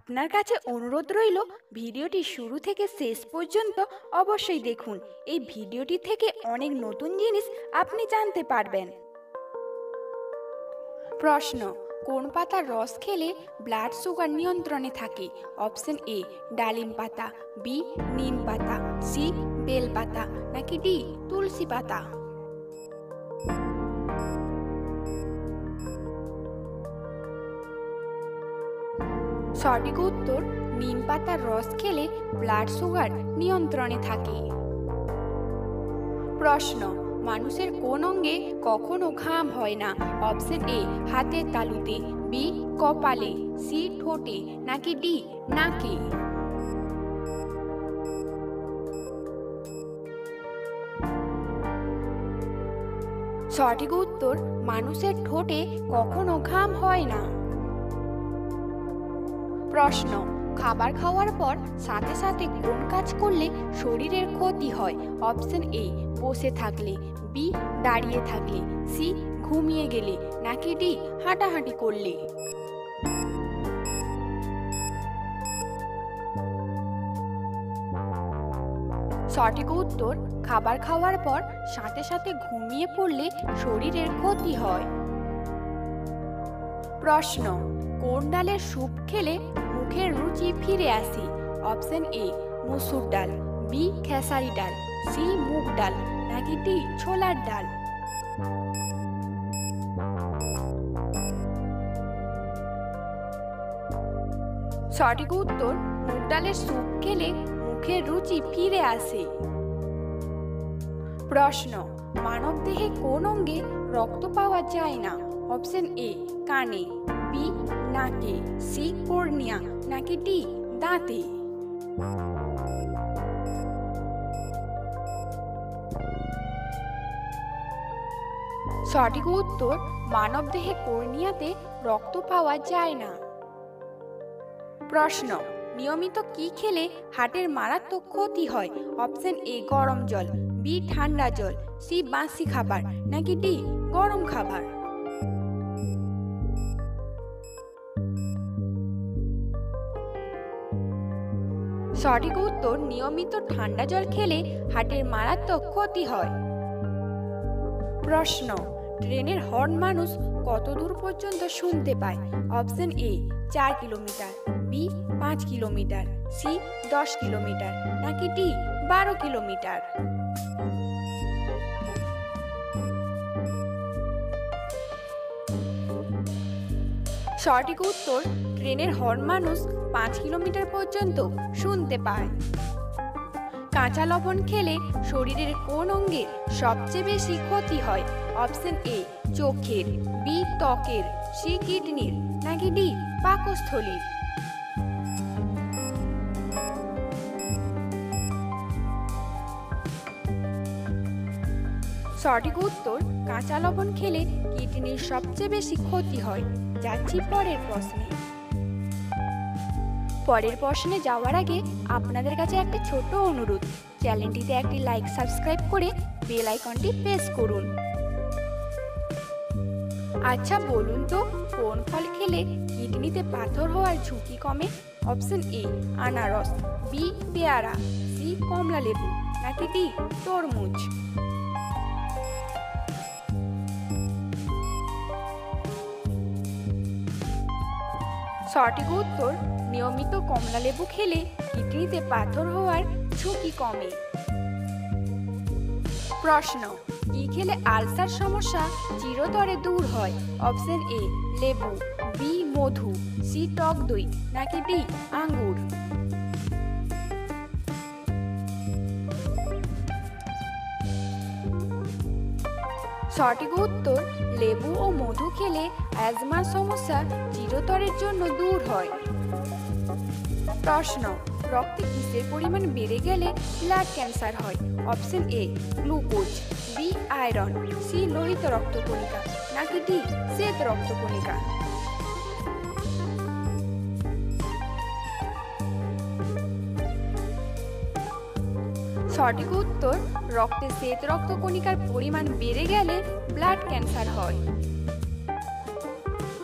আপনার কাছে অনুরোধ রইল ভিডিওটি শুরু থেকে শেষ পর্যন্ত অবশ্যই দেখুন। এই ভিডিওটি থেকে অনেক নতুন জিনিস আপনি জানতে পারবেন। প্রশ্ন, কোন পাতার রস খেলে ব্লাড সুগার নিয়ন্ত্রণে থাকে? অপশন এ ডালিম পাতা, বি নিম পাতা, সি বেল পাতা, নাকি ডি তুলসী পাতা? সঠিক উত্তর নিম পাতার রস খেলে ব্লাড সুগার নিয়ন্ত্রণে থাকে। প্রশ্ন, মানুষের কোন অঙ্গে কখনো ঘাম হয় না? অপশন এ হাতের তালুতে, বি কপালে, সি ঠোঁটে, নাকি ডি নাকে? সঠিক উত্তর মানুষের ঠোঁটে কখনো ঘাম হয় না। প্রশ্ন, খাবার খাওয়ার পর সাথে সাথে কোন কাজ করলে শরীরের ক্ষতি হয়? অপশন এ বসে থাকলে, বি দাঁড়িয়ে থাকলে, সি ঘুমিয়ে গেলে, নাকি ডি হাঁটাহাঁটি করলে? সঠিক উত্তর খাবার খাওয়ার পর সাথে সাথে ঘুমিয়ে পড়লে শরীরের ক্ষতি হয়। প্রশ্ন, কোন ডালের স্যুপ খেলে মুখের রুচি ফিরে আসে? অপশন এ মসুর ডাল, বি খেসারি ডাল, সি মুগ ডাল, নাকি ডি ছোলার ডাল? সঠিক উত্তর মুগ ডালের স্যুপ খেলে মুখের রুচি ফিরে আসে। প্রশ্ন, মানবদেহে কোন অঙ্গে রক্ত পাওয়া যায় না? অপশন এ কানে, বি নাকে, সি কর্নিয়া, নাকি ডি দাঁতে? সঠিক উত্তর মানবদেহে কর্নিয়াতে রক্ত পাওয়া যায় না। প্রশ্ন, নিয়মিত কি খেলে হার্টের মারাত্মক ক্ষতি হয়? অপশন এ গরম জল, বি ঠান্ডা জল, সি বাসি খাবার, নাকি ডি গরম খাবার? সঠিক উত্তর নিয়মিত ঠান্ডা জল খেলে হার্টের মারাত্মক ক্ষতি হয়। প্রশ্ন, ট্রেনের হর্ন মানুষ কত দূর পর্যন্ত শুনতে পায়? Option A 4 kilometre, B 5 kilometre, C 10 kilometre, নাকি ডি 12 কিলোমিটার? সঠিক উত্তর ট্রেনের হর্ন মানুষ 5 কিলোমিটার পর্যন্ত শুনতে পায়। কাঁচা লবণ খেলে শরীরের কোন অঙ্গের সবচেয়ে বেশি ক্ষতি হয়? অপশন এ চোখের, বি ত্বকের, সি কিডনির, নাকি ডি পাকস্থলীর? সঠিক উত্তর কাঁচা লবণ খেলে কিডনির সবচেয়ে বেশি ক্ষতি হয়। যাচ্ছি পরের প্রশ্নে। পরের প্রশ্নে যাওয়ার আগে আপনাদের কাছে একটা ছোট অনুরোধ, চ্যানেলটিতে একটি লাইক সাবস্ক্রাইব করে বেল আইকনটি প্রেস করুন। আচ্ছা বলুন তো, কোন ফল খেলে কিডনিতে পাথর হওয়ার ঝুঁকি কমে? অপশন এ আনারস, বি পেয়ারা, সি কমলা লেবু, নাকি ডি তরমুজ? সঠিক উত্তর নিয়মিত কমলা লেবু খেলে কিডনিতে পাথর হওয়ার ঝুঁকি কমে। প্রশ্ন, কি খেলে আলসার সমস্যা চিরতরে দূর হয়? অপশন এ লেবু, বি মধু, সি টক দই, নাকি ডি আঙ্গুর? সঠিক উত্তর লেবু ও মধু খেলে অ্যাজমার সমস্যা চিরতরের জন্য দূর হয়। প্রশ্ন, রক্তে কিসের পরিমাণ বেড়ে গেলে ব্লাড ক্যান্সার হয়? Option A glucose, B iron, C লোহিত রক্তকণিকা, নাকি ডি শ্বেত রক্তকণিকা? সঠিক উত্তর রক্তে শ্বেত রক্তকণিকার পরিমাণ বেড়ে গেলে ব্লাড ক্যান্সার হয়।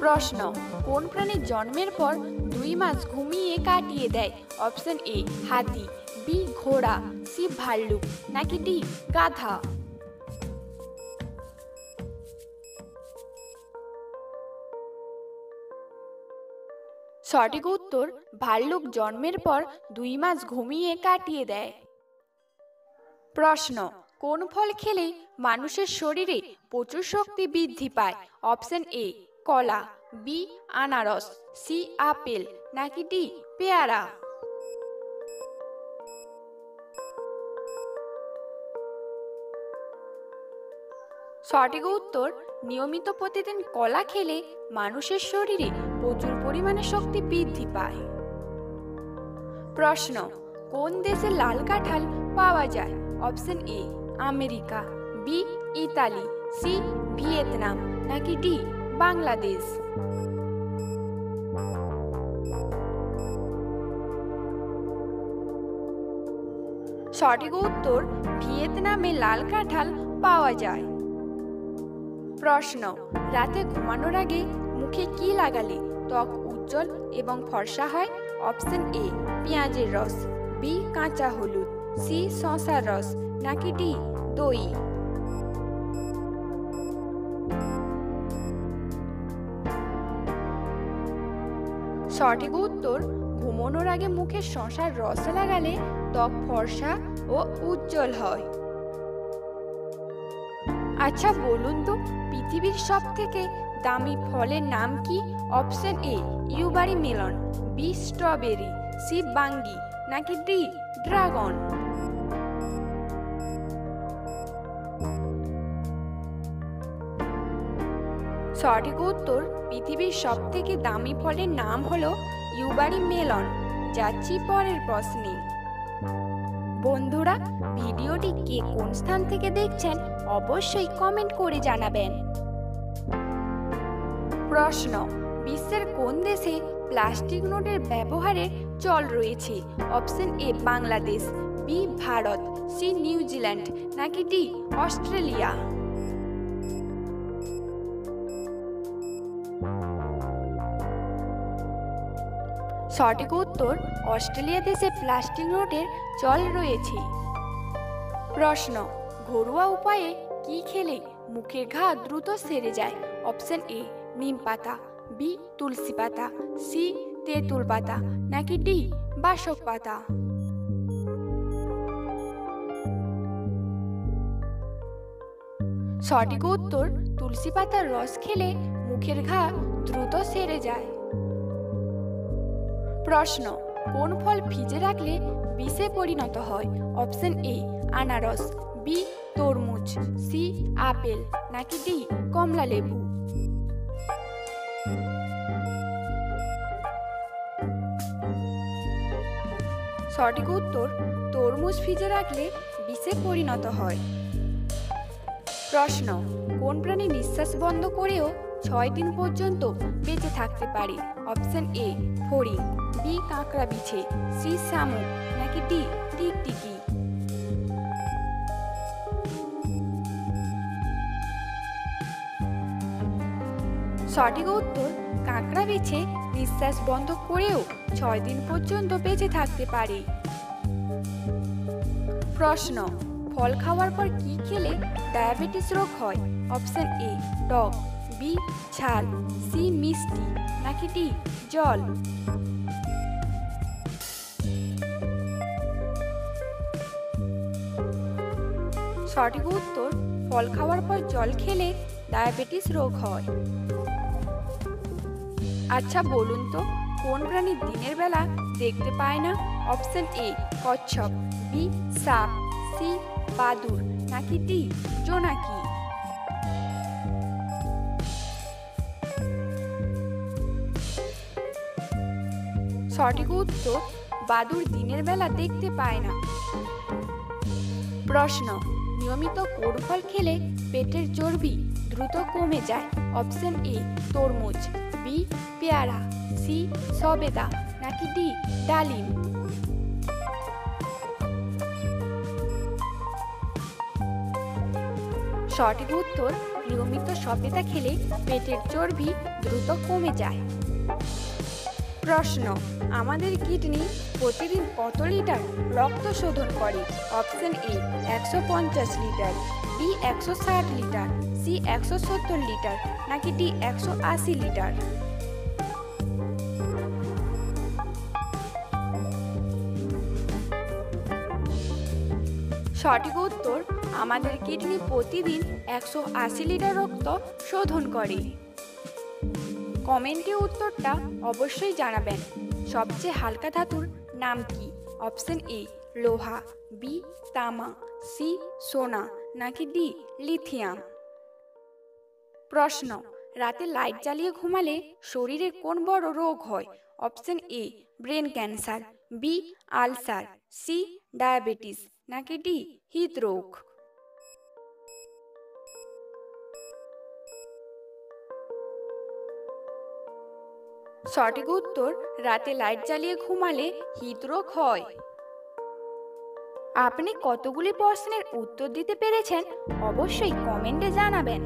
প্রশ্ন, কোন প্রাণী জন্মের পর 2 মাস ঘুমিয়ে কাটিয়ে দেয়? অপশন এ হাতি, বি ঘোড়া, সি ভাল্লুক, নাকি ডি গাধা? সঠিক উত্তর ভাল্লুক জন্মের পর 2 মাস ঘুমিয়ে কাটিয়ে দেয়। প্রশ্ন, কোন ফল খেলে মানুষের শরীরে প্রচুর শক্তি বৃদ্ধি পায়? অপশন এ কলা, বি আনারস, সি আপেল, নাকি ডি পেয়ারা? সঠিক উত্তর নিয়মিত প্রতিদিন কলা খেলে মানুষের শরীরে প্রচুর পরিমাণে শক্তি বৃদ্ধি পায়। প্রশ্ন, কোন দেশে লাল কাঁঠাল পাওয়া যায়? Option A America, B Italy, C Vietnam, নাকি ডি বাংলাদেশ? সঠিক উত্তর ভিয়েতনামে লাল কাঁঠাল পাওয়া যায়। প্রশ্ন, রাতে ঘুমানোর আগে মুখে কি লাগালে ত্বক উজ্জ্বল এবং ফর্সা হয়? অপশন এ পেঁয়াজের রস, বি কাঁচা হলুদ, সি শসার রস, নাকি ডি দই? সঠিক উত্তর ঘুমানোর আগে মুখে শসার রস লাগালে ত্বক ফর্সা ও উজ্জ্বল হয়। আচ্ছা বলুন তো, পৃথিবীর সব থেকে দামি ফলের নাম কি? Option A Yubari melon, B strawberry, C বাঙ্গি, নাকি ডি ড্রাগন? সঠিক উত্তর পৃথিবীর সব থেকে দামি ফলের নাম হলো ইউবারি মেলন। যাচ্ছি পরের প্রশ্নে। বন্ধুরা, ভিডিওটি কে কোন স্থান থেকে দেখছেন অবশ্যই কমেন্ট করে জানাবেন। প্রশ্ন, বিশ্বের কোন দেশে প্লাস্টিক নোটের ব্যবহারের চল রয়েছে? Option A Bangladesh, B Bharat, C New Zealand, নাকি ডি অস্ট্রেলিয়া? সঠিক উত্তর অস্ট্রেলিয়া দেশে প্লাস্টিক নোটের চল রয়েছে। প্রশ্ন, ঘরোয়া উপায়ে কি খেলে মুখের ঘা দ্রুত সেরে যায়? অপশন এ নিম পাতা, বি তুলসী পাতা, সি তেঁতুল পাতা, নাকি ডি বাসক পাতা? সঠিক উত্তর তুলসী পাতার রস খেলে মুখের ঘা দ্রুত সেরে যায়। প্রশ্ন, কোন ফল ভিজে রাখলে বিষে পরিণত হয়? অপশন এ আনারস, বি তরমুজ, সি আপেল, নাকি ডি কমলা লেবু? সঠিক উত্তর তরমুজ ভিজে রাখলে বিষে পরিণত হয়। প্রশ্ন, কোন প্রাণী নিঃশ্বাস বন্ধ করেও 6 দিন পর্যন্ত বেঁচে থাকতে পারে? অপশন এ ফড়িং, বি কাঁকড়া বিছে, সি শামুক, নাকি ডি টিকটিকি? সঠিক উত্তর কাঁকড়া বিছে নিঃশ্বাস বন্ধ করেও 6 দিন পর্যন্ত বেঁচে থাকতে পারে। প্রশ্ন, ফল খাওয়ার পর কি খেলে ডায়াবেটিস রোগ হয়? অপশন এ টক, বি ঝাল, সি মিষ্টি, নাকি ডি জল? সঠিক উত্তর ফল খাওয়ার পর জল খেলে ডায়াবেটিস রোগ হয়। আচ্ছা বলুন তো, কোন প্রাণী দিনের বেলা দেখতে পায় না? অপশন এ কচ্ছপ, বি সাপ, সি বাদুড়, নাকি ডি জোনাকি? সঠিক উত্তর বাদুড় দিনের বেলা দেখতে পায় না। প্রশ্ন, নিয়মিত কোন ফল খেলে পেটের চর্বি দ্রুত কমে যায়? অপশন এ তরমুজ, বি পেয়ারা, সি সবেদা, নাকি ডি ডালিম? সঠিক উত্তর নিয়মিত সবেদা খেলে পেটের চর্বি দ্রুত কমে যায়। প্রশ্ন, আমাদের কিডনি প্রতিদিন কত লিটার রক্ত শোধন করে? Option A 150 litre, B 160 litre, C 170 litre, নাকি ডি 180 লিটার? সঠিক উত্তর, আমাদের কিডনি প্রতিদিন 180 লিটার রক্ত শোধন করে। কমেন্টে উত্তরটা অবশ্যই জানাবেন। সবচেয়ে হালকা ধাতুর নাম কি? অপশন এ লোহা, বি তামা, সি সোনা, নাকি ডি লিথিয়াম? প্রশ্ন, রাতে লাইট জ্বালিয়ে ঘুমালে শরীরে কোন বড় রোগ হয়? Option A brain cancer, B ulcer, C diabetes, নাকি ডি হৃদরোগ? সঠিক উত্তর, রাতে লাইট জ্বালিয়ে ঘুমালে হৃদরোগ হয়। আপনি কতগুলি প্রশ্নের উত্তর দিতে পেরেছেন অবশ্যই কমেন্টে জানাবেন।